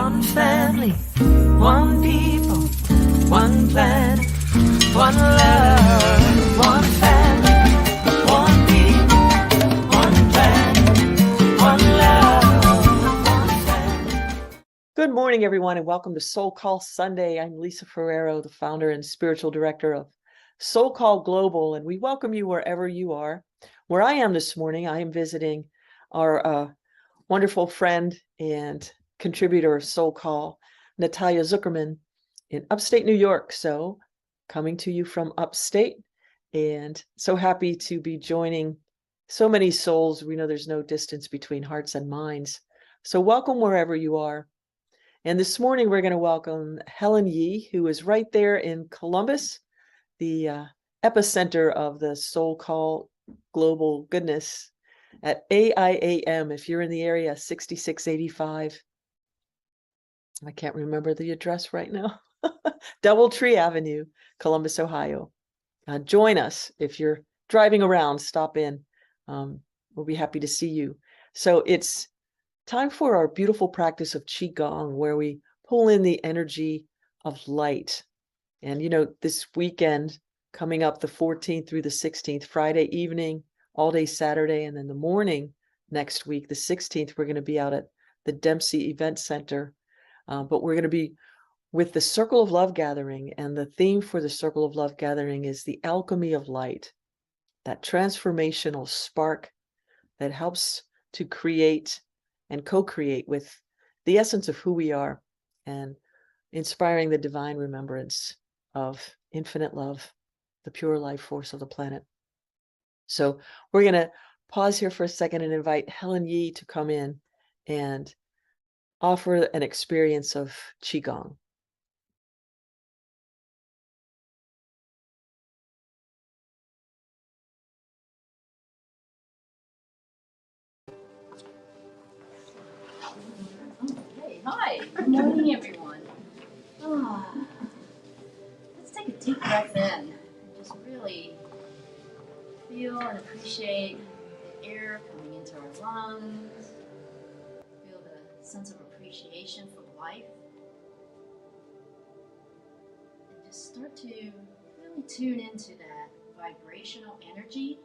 One family, one people, one planet, one love. One family, one people, one planet, one love. One family. Good morning, everyone, and welcome to SoulCall Sunday. I'm Lisa Ferrero, the founder and spiritual director of SoulCall Global, and we welcome you wherever you are. Where I am this morning, I am visiting our wonderful friend and contributor of SoulCall, Natalia Zuckerman, in upstate New York. So, coming to you from upstate, and so happy to be joining so many souls. We know there's no distance between hearts and minds. So, welcome wherever you are. And this morning, we're going to welcome Helen Yee, who is right there in Columbus, the epicenter of the SoulCall Global goodness at AIAM. If you're in the area, 6685. I can't remember the address right now. Doubletree Avenue, Columbus, Ohio. Join us if you're driving around. Stop in. We'll be happy to see you. So it's time for our beautiful practice of Qigong, where we pull in the energy of light. And, you know, this weekend, coming up the 14th through the 16th, Friday evening, all day Saturday, and then the morning next week, the 16th, we're going to be out at the Dempsey Event Center. But we're going to be with the Circle of Love Gathering. And the theme for the Circle of Love Gathering is the alchemy of light, that transformational spark that helps to create and co-create with the essence of who we are, and inspiring the divine remembrance of infinite love, the pure life force of the planet. So we're going to pause here for a second and invite Helen Yee to come in and offer an experience of Qigong. Okay, hi, good morning, everyone. Let's take a deep breath in and just really feel and appreciate the air coming into our lungs. Feel the sense of appreciation for life. And just start to really tune into that vibrational energy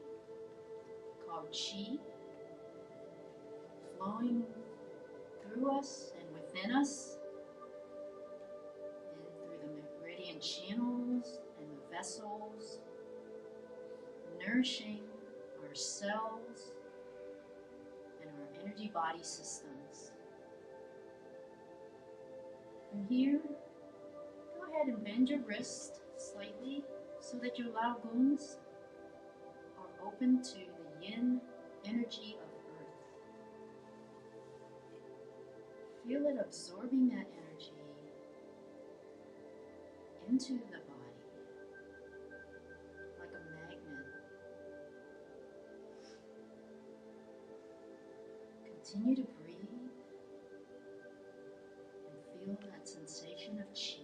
called Qi, flowing through us and within us, and through the meridian channels and the vessels, nourishing our cells and our energy body systems. From here, go ahead and bend your wrist slightly so that your lao guns are open to the yin energy of earth. Feel it absorbing that energy into the body like a magnet. Continue to breathe and feel that sensation of Qi.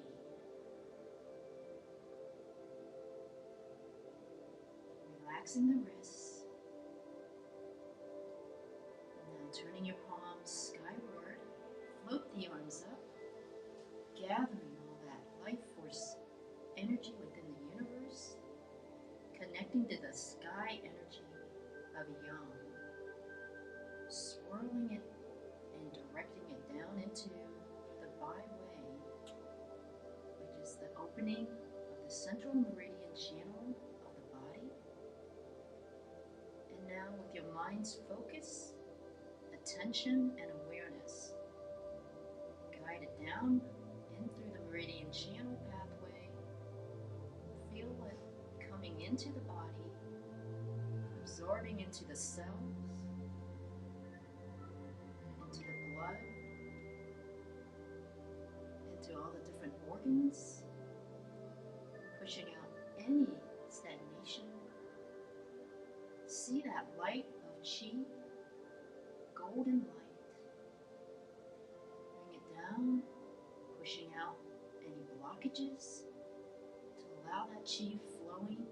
Relaxing the wrists. And now turning your palms skyward, float the arms up, gathering all that life force energy within the universe, connecting to the sky energy of Yang, swirling it and directing it down into the Bai Wei, which is the opening of the central meridian channel of the body. And now with your mind's focus, attention, and awareness, guide it down in through the meridian channel pathway. Feel it coming into the body, absorbing into the cells, into the blood, into all the different organs, pushing out any stagnation. See that light of Qi, golden light. Bring it down, pushing out any blockages to allow that Qi flowing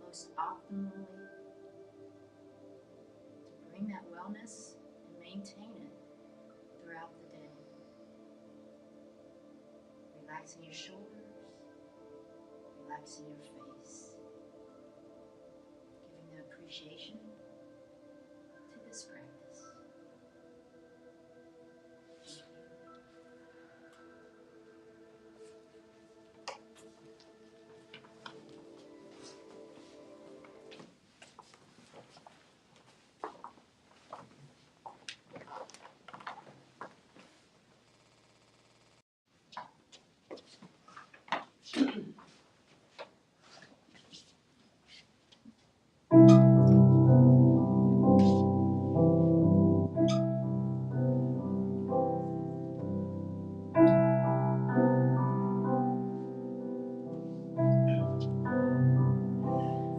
most optimally, to bring that wellness and maintain it throughout the day. Relaxing your shoulders, relaxing your face, giving the appreciation to this practice.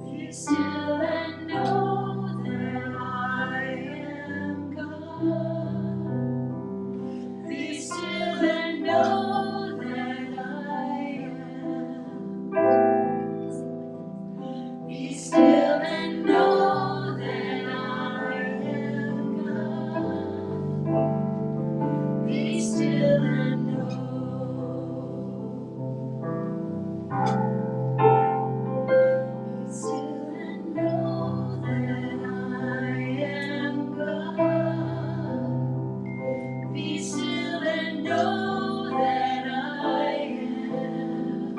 Be still and know that I am God. Be still and know that I am. Be still and know that I am God. Be still and know. Be still and know that I am God. Be still and know that I am.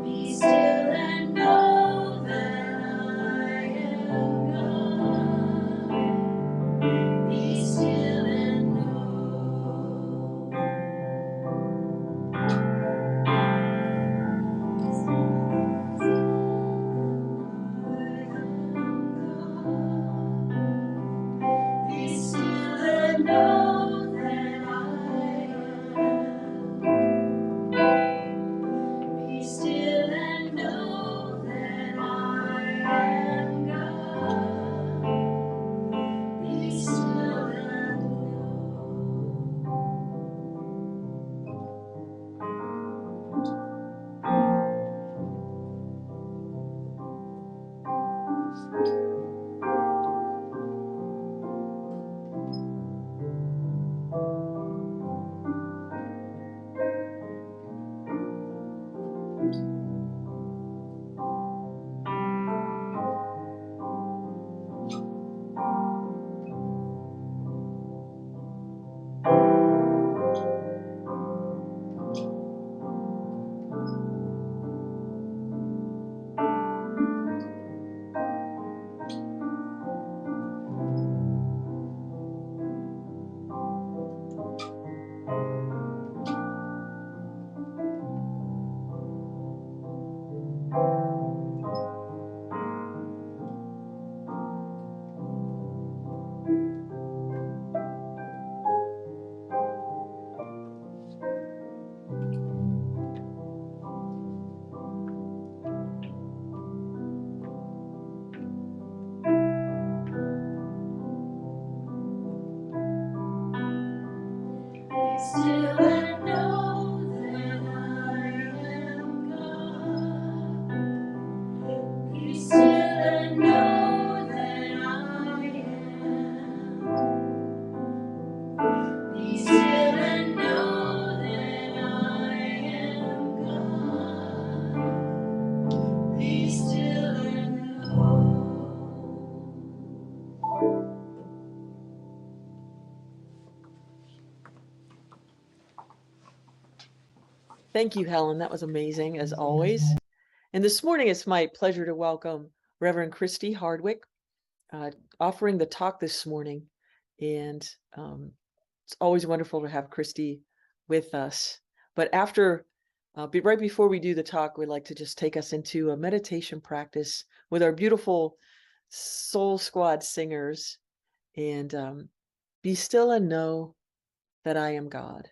Be still and know that I am God. Be still and know. Be still and know that I am. Be still and know that I am God. Be still and Be still and know that I am God. Be still and know that I am. Be still and know that I am God. Be still and know. Thank you, Helen. That was amazing, as always. And this morning, it's my pleasure to welcome Reverend Christy Hardwick, offering the talk this morning. And it's always wonderful to have Christy with us. But right before we do the talk, we'd like to just take us into a meditation practice with our beautiful Soul Squad singers. And be still and know that I am God.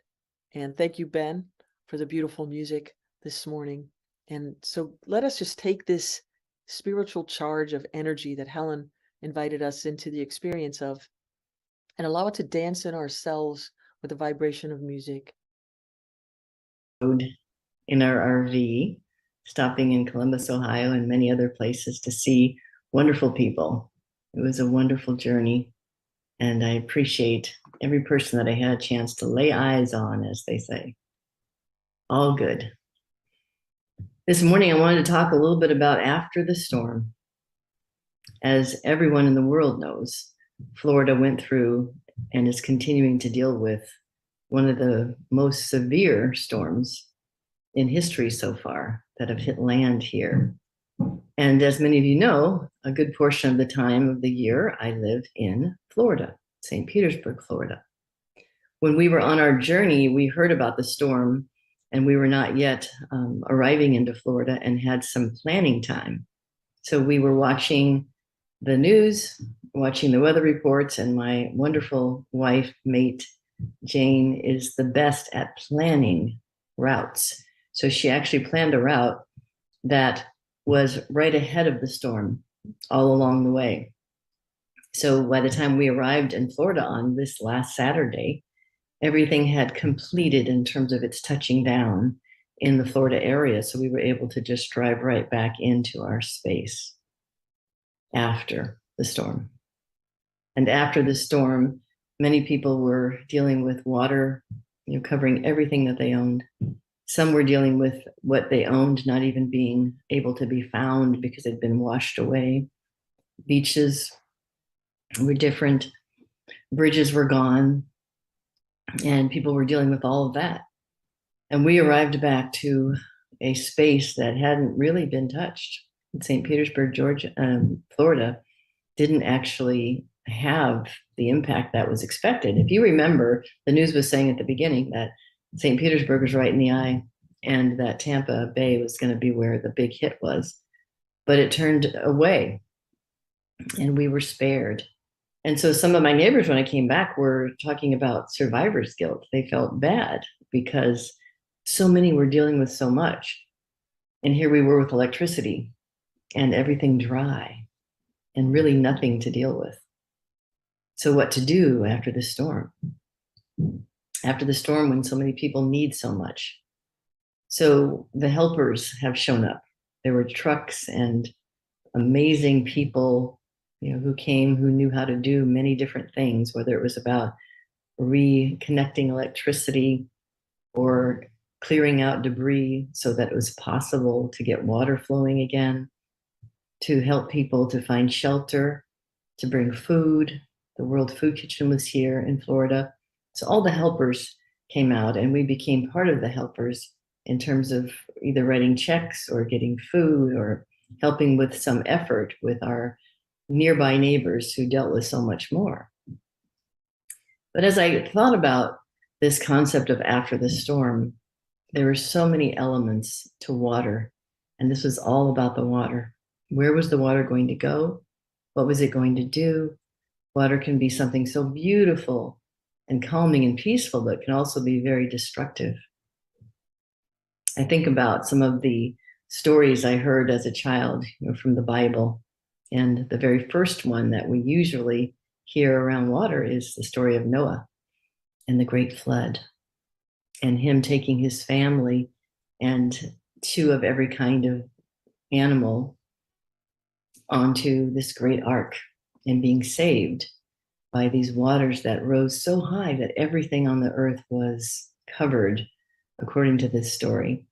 And thank you, Ben, for the beautiful music this morning. And so let us just take this spiritual charge of energy that Helen invited us into the experience of and allow it to dance in ourselves with the vibration of music. In our RV, stopping in Columbus, Ohio, and many other places to see wonderful people. It was a wonderful journey, and I appreciate every person that I had a chance to lay eyes on, as they say. All good. This morning, I wanted to talk a little bit about after the storm. As everyone in the world knows, Florida went through and is continuing to deal with one of the most severe storms in history so far that have hit land here. And as many of you know, a good portion of the time of the year, I live in Florida, St. Petersburg, Florida. When we were on our journey, we heard about the storm and we were not yet arriving into Florida and had some planning time. So we were watching the news, watching the weather reports, and my wonderful wife, mate, Jane, is the best at planning routes. So she actually planned a route that was right ahead of the storm all along the way. So by the time we arrived in Florida on this last Saturday, everything had completed in terms of its touching down in the Florida area. So we were able to just drive right back into our space after the storm. And after the storm, many people were dealing with water, covering everything that they owned. Some were dealing with what they owned not even being able to be found because it had been washed away. Beaches were different. Bridges were gone. And people were dealing with all of that. And we arrived back to a space that hadn't really been touched. St. Petersburg, Florida didn't actually have the impact that was expected. If you remember, the news was saying at the beginning that St. Petersburg was right in the eye and that Tampa Bay was going to be where the big hit was. But it turned away and we were spared. And so some of my neighbors, when I came back, were talking about survivor's guilt. They felt bad because so many were dealing with so much. And here we were with electricity and everything dry and really nothing to deal with. So what to do after the storm? After the storm, when so many people need so much. So the helpers have shown up. There were trucks and amazing people who came, who knew how to do many different things, whether it was about reconnecting electricity or clearing out debris so that it was possible to get water flowing again, to help people to find shelter, to bring food. The World Food Kitchen was here in Florida. So all the helpers came out and we became part of the helpers in terms of either writing checks or getting food or helping with some effort with our nearby neighbors who dealt with so much more. But as I thought about this concept of after the storm, there were so many elements to water, and this was all about the water. Where was the water going to go? What was it going to do? Water can be something so beautiful and calming and peaceful, but can also be very destructive. I think about some of the stories I heard as a child from the Bible. And the very first one that we usually hear around water is the story of Noah and the great flood, and him taking his family and 2 of every kind of animal onto this great ark and being saved by these waters that rose so high that everything on the earth was covered, according to this story.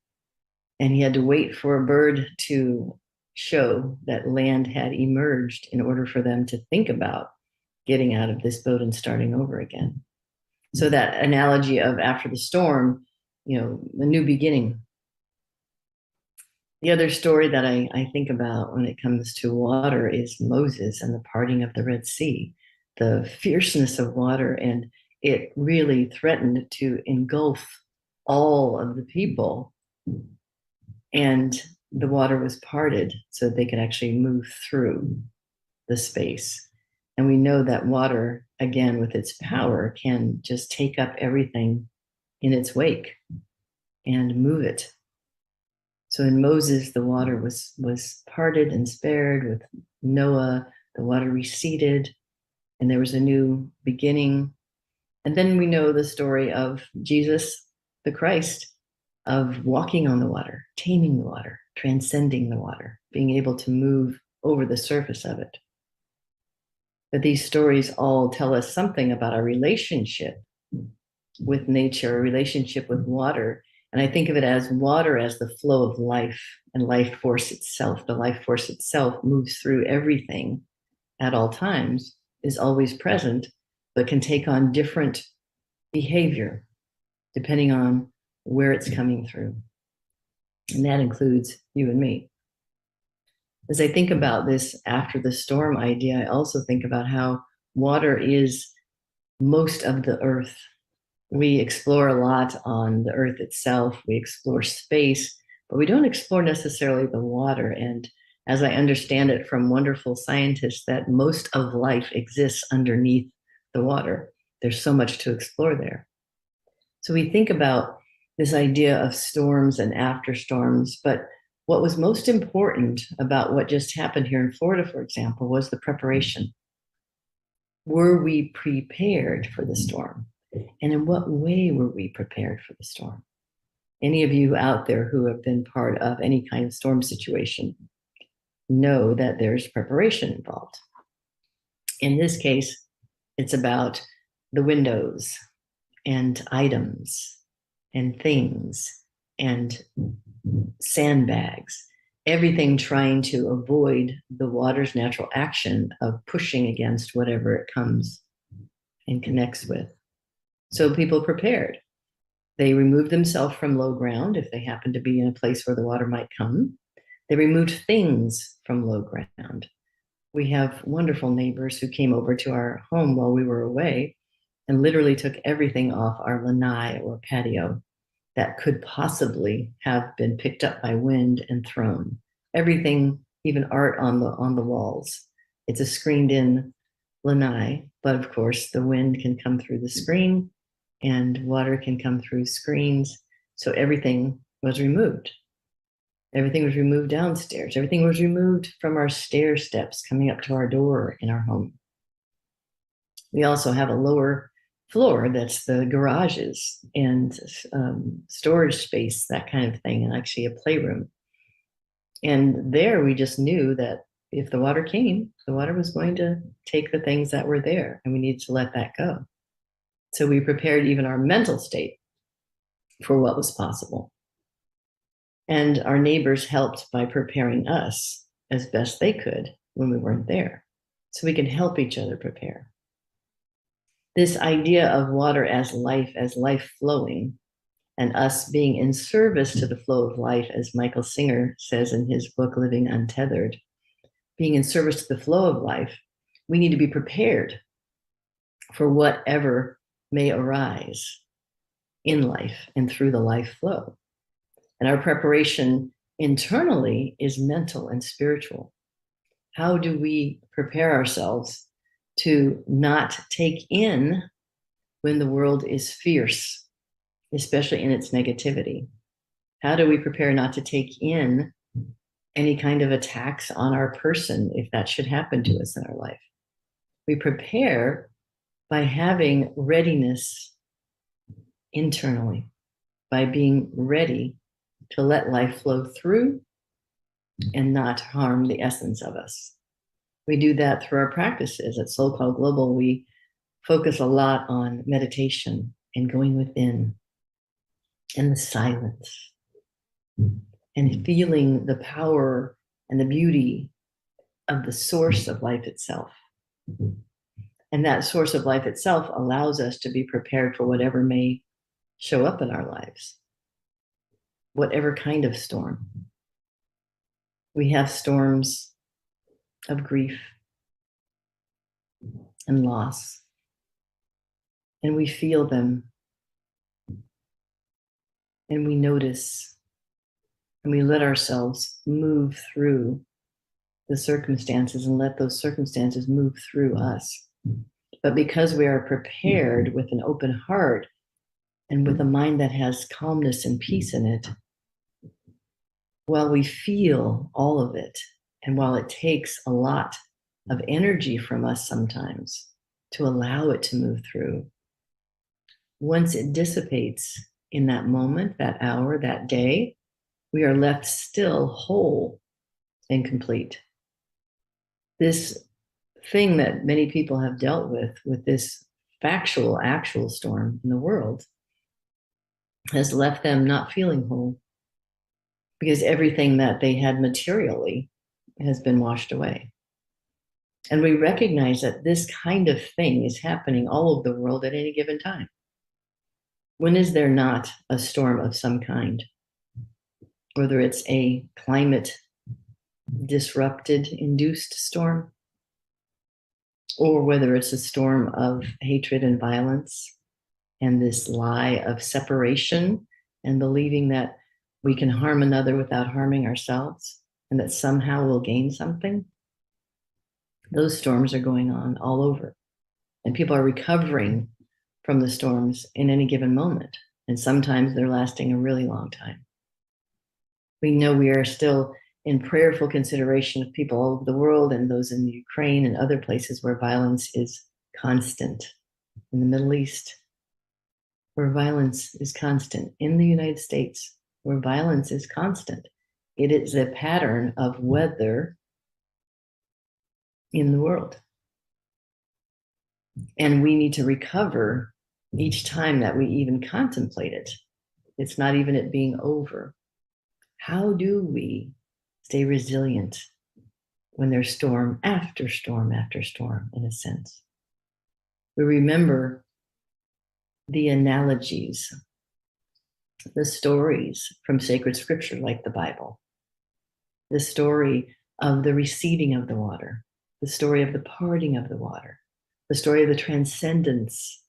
And he had to wait for a bird to show that land had emerged in order for them to think about getting out of this boat and starting over again. So that analogy of after the storm, the new beginning. The other story that I think about when it comes to water is Moses and the parting of the Red Sea, the fierceness of water, and it really threatened to engulf all of the people. And the water was parted so they could actually move through the space. And we know that water, again, with its power, can just take up everything in its wake and move it. So in Moses, the water was parted and spared. With Noah, the water receded and there was a new beginning. And then we know the story of Jesus, the Christ, of walking on the water, taming the water, transcending the water, being able to move over the surface of it. But these stories all tell us something about our relationship with nature, a relationship with water, And I think of it as water as the flow of life and life force itself. The life force itself moves through everything at all times, is always present, but can take on different behavior depending on where it's coming through. And that includes you and me. As I think about this after the storm idea, I also think about how water is most of the earth. We explore a lot on the earth itself, we explore space, but we don't explore necessarily the water. And as I understand it from wonderful scientists, that most of life exists underneath the water. There's so much to explore there. So we think about this idea of storms and after storms, but what was most important about what just happened here in Florida, for example, was the preparation. Were we prepared for the storm? And in what way were we prepared for the storm? Any of you out there who have been part of any kind of storm situation know that there's preparation involved. In this case, it's about the windows and items and things and sandbags, everything trying to avoid the water's natural action of pushing against whatever it comes and connects with. So people prepared. They removed themselves from low ground if they happened to be in a place where the water might come. They removed things from low ground. We have wonderful neighbors who came over to our home while we were away and literally took everything off our lanai or patio that could possibly have been picked up by wind and thrown. Everything, even art on the walls. It's a screened in lanai, but of course the wind can come through the screen and water can come through screens. So everything was removed. Everything was removed downstairs. Everything was removed from our stair steps coming up to our door in our home. We also have a lower floor that's the garages and storage space, that kind of thing, and actually a playroom. And there we just knew that if the water came, the water was going to take the things that were there, and we needed to let that go. So we prepared even our mental state for what was possible. And our neighbors helped by preparing us as best they could when we weren't there, so we can help each other prepare. This idea of water as life flowing, and us being in service to the flow of life, as Michael Singer says in his book, Living Untethered, being in service to the flow of life, we need to be prepared for whatever may arise in life and through the life flow. And our preparation internally is mental and spiritual. How do we prepare ourselves to not take in when the world is fierce, especially in its negativity? How do we prepare not to take in any kind of attacks on our person if that should happen to us in our life? We prepare by having readiness internally, by being ready to let life flow through and not harm the essence of us. We do that through our practices. At SoulCall Global, we focus a lot on meditation and going within and the silence and feeling the power and the beauty of the source of life itself. And that source of life itself allows us to be prepared for whatever may show up in our lives, whatever kind of storm. We have storms of grief and loss, and we feel them, and we notice, and we let ourselves move through the circumstances and let those circumstances move through us. But because we are prepared with an open heart and with a mind that has calmness and peace in it, while we feel all of it, and while it takes a lot of energy from us sometimes to allow it to move through, once it dissipates in that moment, that hour, that day, we are left still whole and complete. This thing that many people have dealt with this actual storm in the world, has left them not feeling whole because everything that they had materially has been washed away. And we recognize that this kind of thing is happening all over the world at any given time. When is there not a storm of some kind? Whether it's a climate disrupted, induced storm, or whether it's a storm of hatred and violence and this lie of separation and believing that we can harm another without harming ourselves and that somehow we'll gain something. Those storms are going on all over, and people are recovering from the storms in any given moment. And sometimes they're lasting a really long time. We know we are still in prayerful consideration of people all over the world and those in Ukraine and other places where violence is constant. In the Middle East, where violence is constant. In the United States, where violence is constant. It is a pattern of weather in the world. And we need to recover each time that we even contemplate it. It's not even it being over. How do we stay resilient when there's storm after storm after storm, in a sense? We remember the analogies, the stories from sacred scripture like the Bible, the story of the receiving of the water, the story of the parting of the water, the story of the transcendence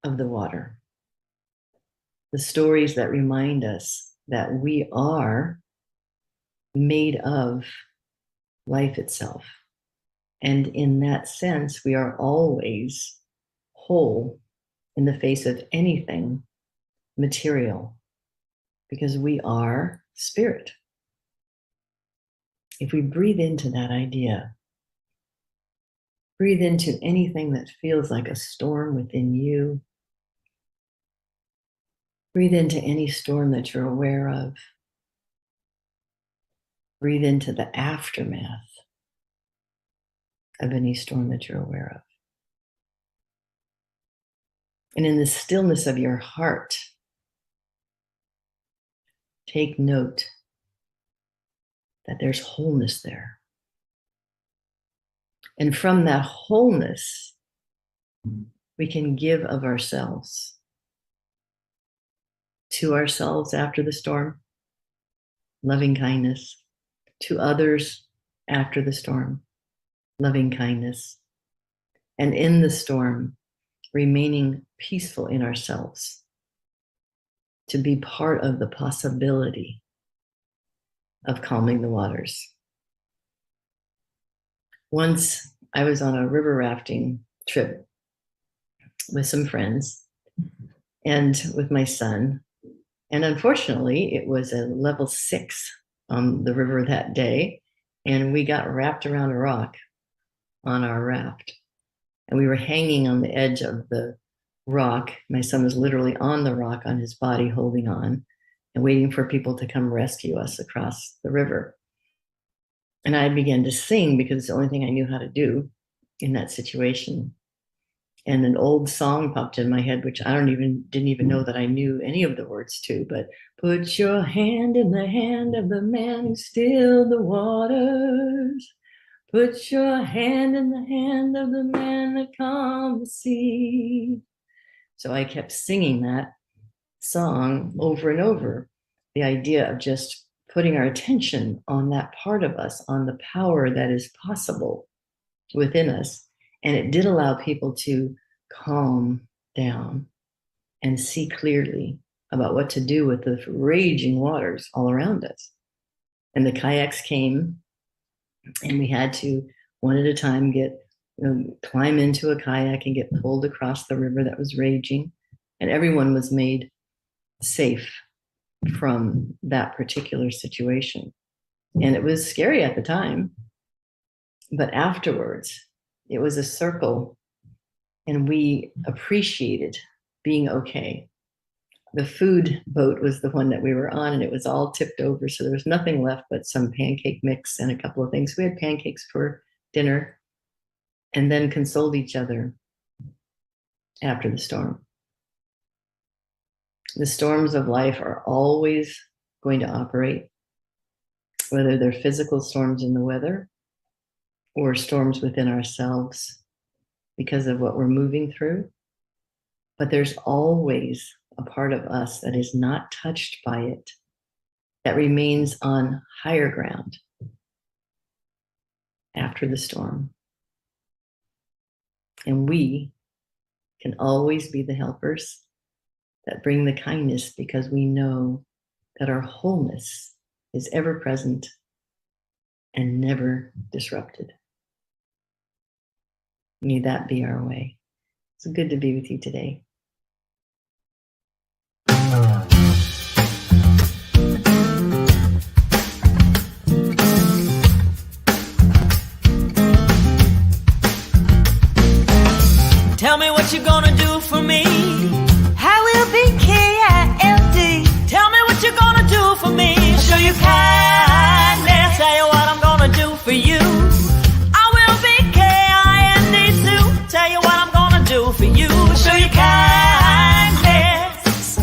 of the water, the stories that remind us that we are made of life itself. And in that sense, we are always whole in the face of anything material, because we are spirit. If we breathe into that idea, breathe into anything that feels like a storm within you, breathe into any storm that you're aware of, breathe into the aftermath of any storm that you're aware of. And in the stillness of your heart, take note that there's wholeness there. And from that wholeness, we can give of ourselves to ourselves after the storm, loving kindness, to others after the storm, loving kindness, and in the storm, remaining peaceful in ourselves, to be part of the possibility of calming the waters. Once I was on a river rafting trip with some friends and with my son. And unfortunately, it was a level 6 on the river that day. And we got wrapped around a rock on our raft. And we were hanging on the edge of the rock. My son was literally on the rock on his body, holding on and waiting for people to come rescue us across the river. And I began to sing because it's the only thing I knew how to do in that situation. And an old song popped in my head, which I didn't even know that I knew any of the words to, but put your hand in the hand of the man who stilled the waters. Put your hand in the hand of the man that calmed the sea. So I kept singing that song over and over. The idea of just putting our attention on that part of us, on the power that is possible within us. And it did allow people to calm down and see clearly about what to do with the raging waters all around us. And the kayaks came, and we had to, one at a time, climb into a kayak and get pulled across the river that was raging. And everyone was made safe from that particular situation. And it was scary at the time, but afterwards, it was a circle, and we appreciated being okay. The food boat was the one that we were on, and it was all tipped over, so there was nothing left but some pancake mix and a couple of things. We had pancakes for dinner and then consoled each other after the storm. The storms of life are always going to operate, whether they're physical storms in the weather or storms within ourselves because of what we're moving through. But there's always a part of us that is not touched by it, that remains on higher ground after the storm. And we can always be the helpers that bring the kindness, because we know that our wholeness is ever present and never disrupted. May that be our way. It's good to be with you today. Tell me what you're gonna do for me. I will be KILD. Tell me what you're gonna do for me. I'll show you kindness. Tell you what I'm gonna do for you. I will be KIND too. Tell you what I'm gonna do for you. I'll show you kindness.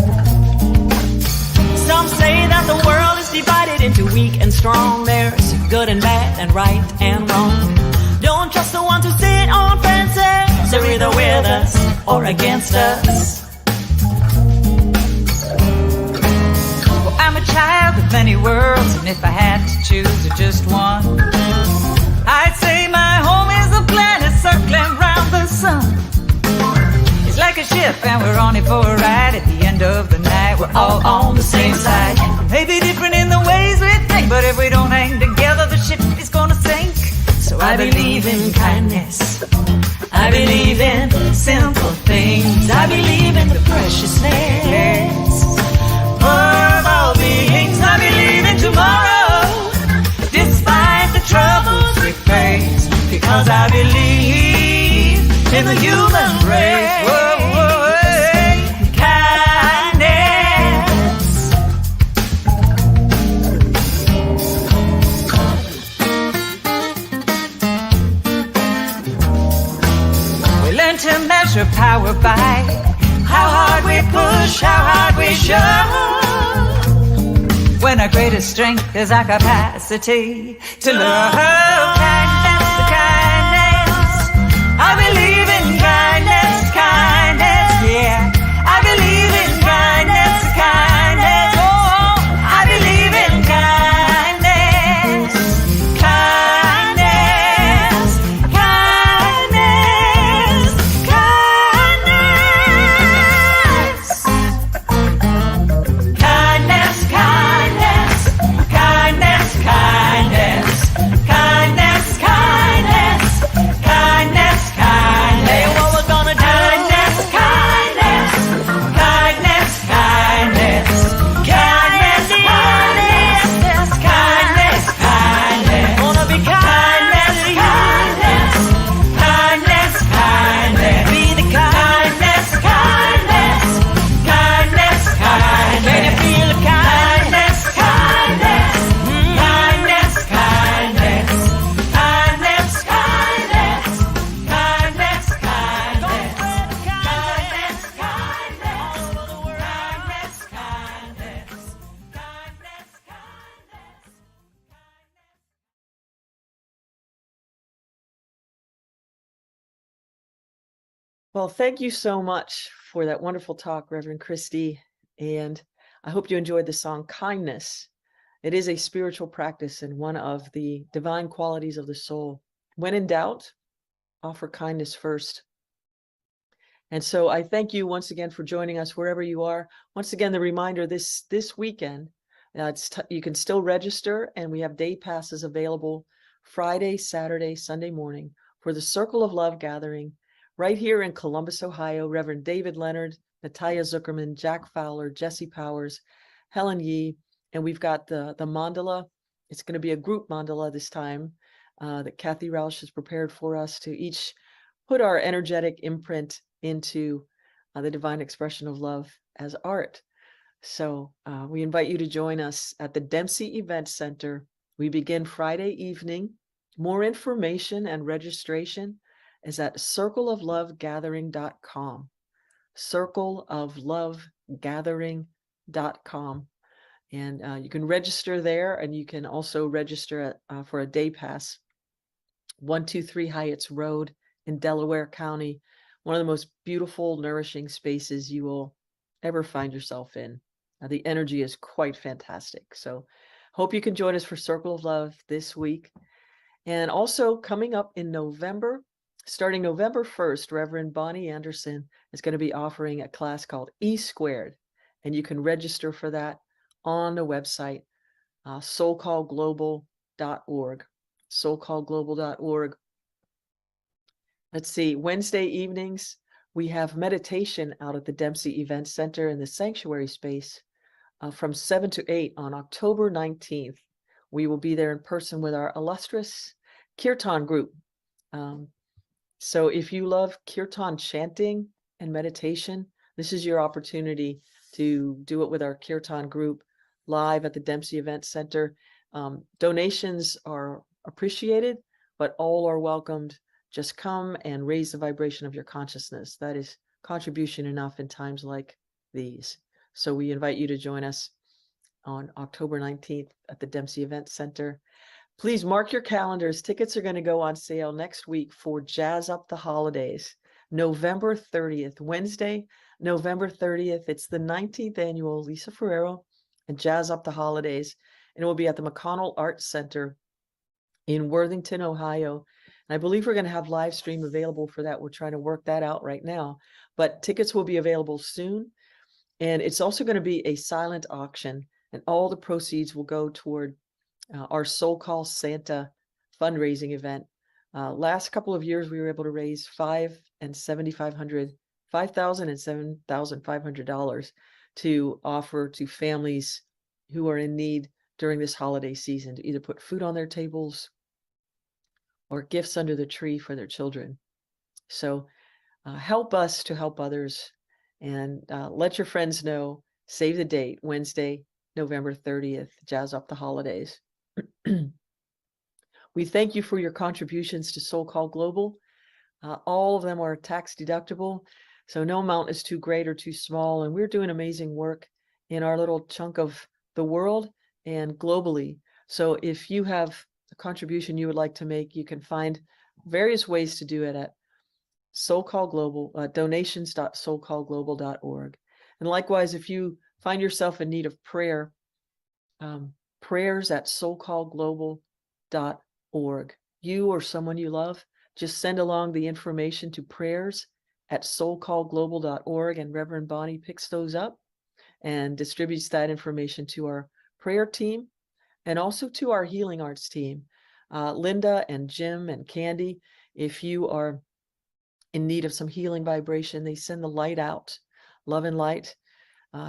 Some say that the world is divided into weak and strong. There's good and bad and right and wrong. Don't trust the ones who sit on fences. They're either with us or against us. Well, I'm a child of many worlds, and if I had to choose just one, I'd say my home is a planet circling round the sun. It's like a ship and we're on it for a ride. At the end of the night, we're all on the same side. Maybe different in the ways we think, but if we don't hang together, the ship is gonna sink. So I believe in kindness. I believe in simple things. I believe in the preciousness of all beings. I believe in tomorrow, despite the troubles we face, because I believe in the human race. Whoa, whoa, hey. Kindness. To measure power by how hard we push, how hard we shove, when our greatest strength is our capacity to love. Kindness, kindness. I believe in kindness, kindness, yeah. I believe in kindness, kindness. Oh, I believe in kindness, kindness, kindness. Well, thank you so much for that wonderful talk, Reverend Christy. And I hope you enjoyed the song Kindness. It is a spiritual practice and one of the divine qualities of the soul. When in doubt, offer kindness first. And so I thank you once again for joining us wherever you are. Once again, the reminder this weekend, you can still register, and we have day passes available Friday, Saturday, Sunday morning for the Circle of Love gathering right here in Columbus, Ohio. Reverend David Leonard, Natalia Zuckerman, Jack Fowler, Jesse Powers, Helen Yee, and we've got the mandala. It's going to be a group mandala this time that Kathy Roush has prepared for us to each put our energetic imprint into the divine expression of love as art. So we invite you to join us at the Dempsey Event Center. We begin Friday evening. More information and registration is at circleoflovegathering.com. circleoflovegathering.com. And you can register there, and you can also register for a day pass. 123 Hyatt's Road in Delaware County, one of the most beautiful, nourishing spaces you will ever find yourself in. The energy is quite fantastic. So hope you can join us for Circle of Love this week. And also coming up in November, starting November 1st, Reverend Bonnie Anderson is going to be offering a class called E Squared. And you can register for that on the website, SoulCallGlobal.org. SoulCallGlobal.org. Let's see, Wednesday evenings, we have meditation out at the Dempsey Event Center in the sanctuary space from 7 to 8 on October 19th. We will be there in person with our illustrious Kirtan group. So if you love Kirtan chanting and meditation, this is your opportunity to do it with our Kirtan group live at the Dempsey Event Center. Donations are appreciated, but all are welcomed. Just come and raise the vibration of your consciousness. That is contribution enough in times like these. So we invite you to join us on October 19th at the Dempsey Event Center. Please mark your calendars. Tickets are going to go on sale next week for Jazz Up the Holidays, November 30th, Wednesday, November 30th. It's the 19th annual Lisa Ferrero and Jazz Up the Holidays, and it will be at the McConnell Arts Center in Worthington, Ohio. And I believe we're going to have live stream available for that. We're trying to work that out right now, but tickets will be available soon. And it's also going to be a silent auction, and all the proceeds will go toward our SoulCall Santa fundraising event. Last couple of years, we were able to raise $5,000 and $7,500 to offer to families who are in need during this holiday season to either put food on their tables or gifts under the tree for their children. So help us to help others, and let your friends know. Save the date, Wednesday, November 30th, Jazz Up the Holidays. We thank you for your contributions to SoulCall Global. All of them are tax deductible, so no amount is too great or too small, and we're doing amazing work in our little chunk of the world and globally. So if you have a contribution you would like to make, you can find various ways to do it at SoulCall Global, donations.soulcallglobal.org. And likewise, if you find yourself in need of prayer, prayers at soulcallglobal.org. You or someone you love, just send along the information to prayers at soulcallglobal.org, and Reverend Bonnie picks those up and distributes that information to our prayer team and also to our healing arts team. Linda and Jim and Candy, if you are in need of some healing vibration, they send the light out, love and light,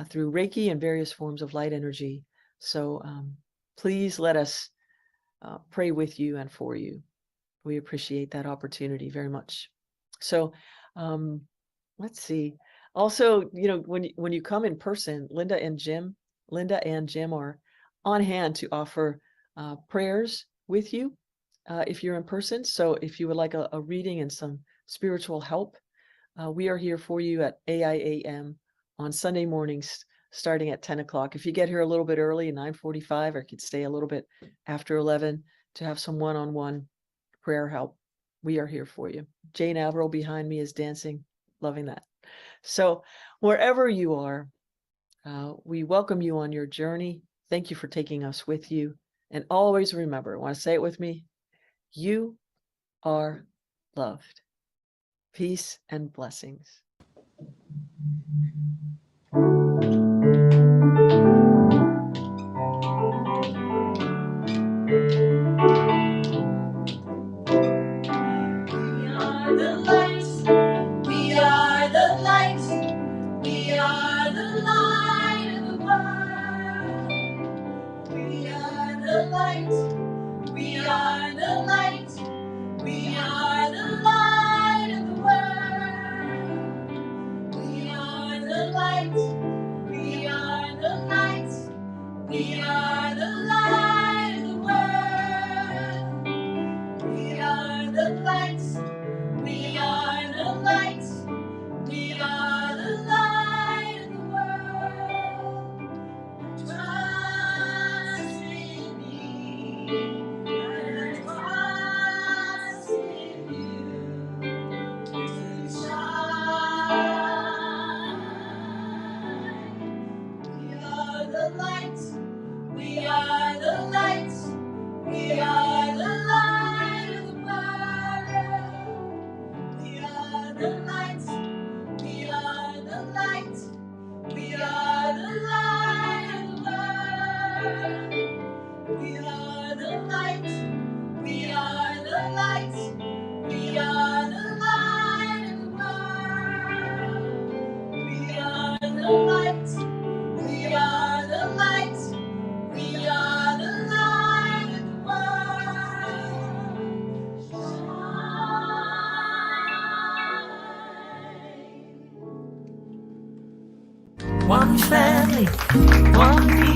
through Reiki and various forms of light energy. So please let us pray with you and for you. We appreciate that opportunity very much. So let's see. Also, when you come in person, Linda and Jim are on hand to offer prayers with you if you're in person. So if you would like a reading and some spiritual help, we are here for you at AIAM on Sunday mornings starting at 10 o'clock. If you get here a little bit early, 9:45, or could stay a little bit after 11 to have some one-on-one prayer help, we are here for you. Jane Averill behind me is dancing, loving that. So wherever you are, we welcome you on your journey. Thank you for taking us with you. And always remember, want to say it with me? You are loved. Peace and blessings. We are the light. We are the only one piece.